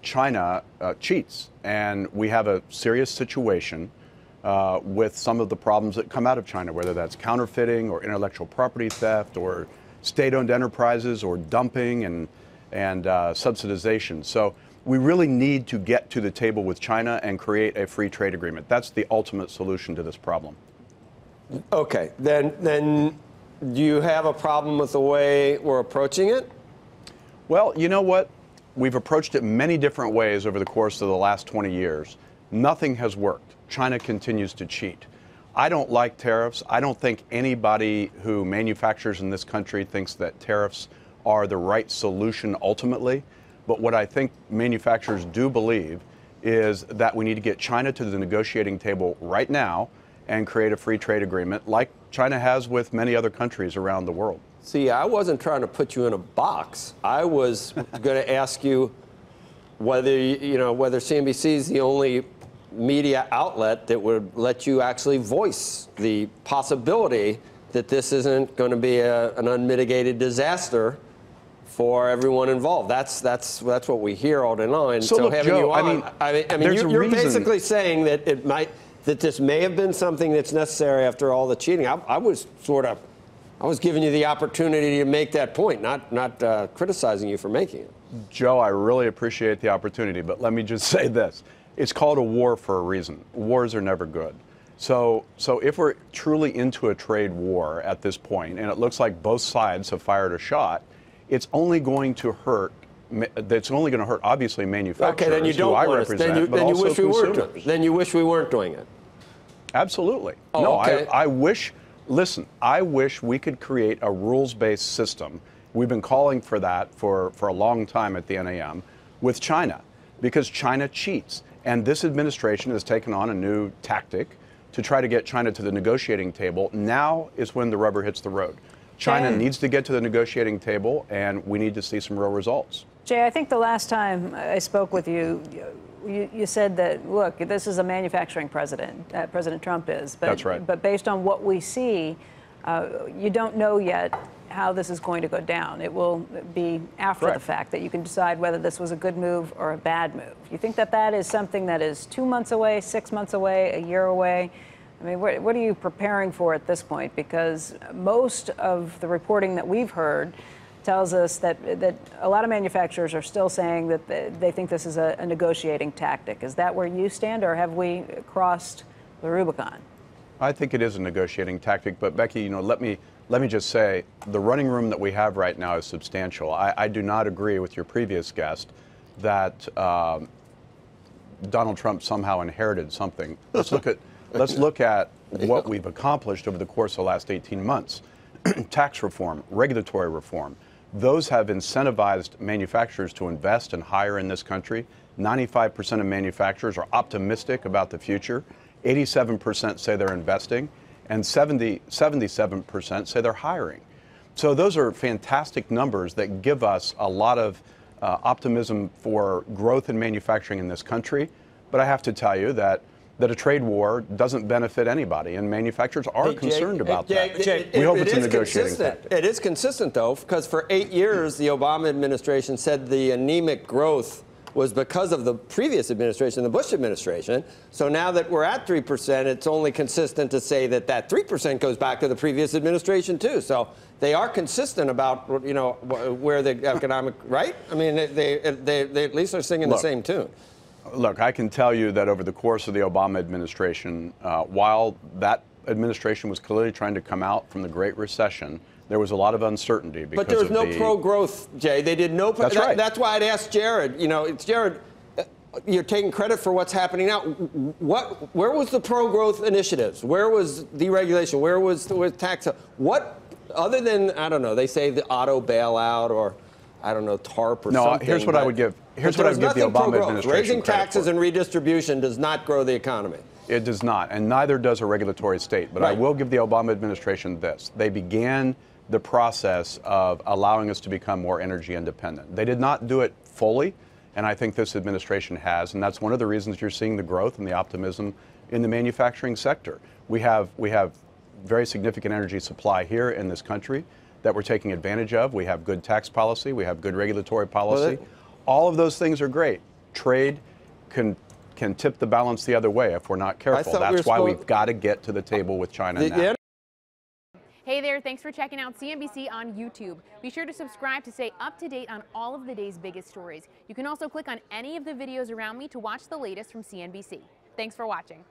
China cheats, and we have a serious situation with some of the problems that come out of China, whether that's counterfeiting or intellectual property theft or state-owned enterprises or dumping and subsidization. So we really need to get to the table with China and create a free trade agreement. That's the ultimate solution to this problem. Okay, then do you have a problem with the way we're approaching it? Well, you know what? We've approached it many different ways over the course of the last 20 years. Nothing has worked. China continues to cheat. I don't like tariffs. I don't think anybody who manufactures in this country thinks that tariffs are the right solution ultimately. But what I think manufacturers do believe is that we need to get China to the negotiating table right now and create a free trade agreement like China has with many other countries around the world. See, I wasn't trying to put you in a box. I was going to ask you whether CNBC is the only media outlet that would let you actually voice the possibility that this isn't going to be an unmitigated disaster for everyone involved. That's what we hear all day long. And so look, having Joe, you on, I mean, you're basically saying that that this may have been something that's necessary after all the cheating. I was giving you the opportunity to make that point, not criticizing you for making it. Joe, I really appreciate the opportunity, but let me just say this. It's called a war for a reason. Wars are never good. So if we're truly into a trade war at this point, and it looks like both sides have fired a shot, it's only going to hurt. That's only going to hurt, obviously, manufacturers. Okay, then you don't who I want us. represent, but also consumers. Then you wish we weren't doing it. Absolutely. Oh, no, okay. I wish. Listen, I wish we could create a rules-based system. We've been calling for that for a long time at the NAM with China, because China cheats. And this administration has taken on a new tactic to try to get China to the negotiating table. Now is when the rubber hits the road. China needs to get to the negotiating table, and we need to see some real results. Jay, I think the last time I spoke with you, you said that, look, this is a manufacturing president. President Trump is. But, that's right. But based on what we see, you don't know yet how this is going to go down. It will be after the fact that you can decide whether this was a good move or a bad move. You think that that is something that is 2 months away, 6 months away, a year away? I mean, what are you preparing for at this point? Because most of the reporting that we've heard tells us that a lot of manufacturers are still saying that they think this is a negotiating tactic. Is that where you stand, or have we crossed the Rubicon? I think it is a negotiating tactic, but Becky, let me just say the running room that we have right now is substantial. I do not agree with your previous guest that Donald Trump somehow inherited something. Let's look at what we've accomplished over the course of the last 18 months. Tax reform, regulatory reform. Those have incentivized manufacturers to invest and hire in this country. 95% of manufacturers are optimistic about the future. 87% say they're investing, and 77% say they're hiring. So those are fantastic numbers that give us a lot of optimism for growth in manufacturing in this country. But I have to tell you that a trade war doesn't benefit anybody, and manufacturers are concerned about that. We hope it's a negotiating tactic. It is consistent, though, because for 8 years, the Obama administration said the anemic growth was because of the previous administration, the Bush administration. So now that we're at 3%, it's only consistent to say that 3% goes back to the previous administration, too. So they are consistent about, where the economic, right? I mean, they at least are singing the same tune. Look, I can tell you that over the course of the Obama administration, while that administration was clearly trying to come out from the Great Recession, there was a lot of uncertainty. But there was no pro-growth, Jay. They did no. That's right. That's why I'd asked Jared. It's Jared. You're taking credit for what's happening now. Where was the pro-growth initiatives? Where was deregulation? Where was tax? What other than, I don't know? They say the auto bailout or I don't know, TARP or something. No, here's what I would give. Here's what I would give the Obama administration. Raising taxes and redistribution does not grow the economy. It does not, and neither does a regulatory state. But I will give the Obama administration this. They began the process of allowing us to become more energy independent. They did not do it fully, and I think this administration has, and that's one of the reasons you're seeing the growth and the optimism in the manufacturing sector. We have very significant energy supply here in this country that we're taking advantage of. We have good tax policy. We have good regulatory policy. All of those things are great. trade can tip the balance the other way if we're not careful. That's why we've got to get to the table with China now. Hey there, thanks for checking out CNBC on YouTube. Be sure to subscribe to stay up to date on all of the day's biggest stories. You can also click on any of the videos around me to watch the latest from CNBC. Thanks for watching.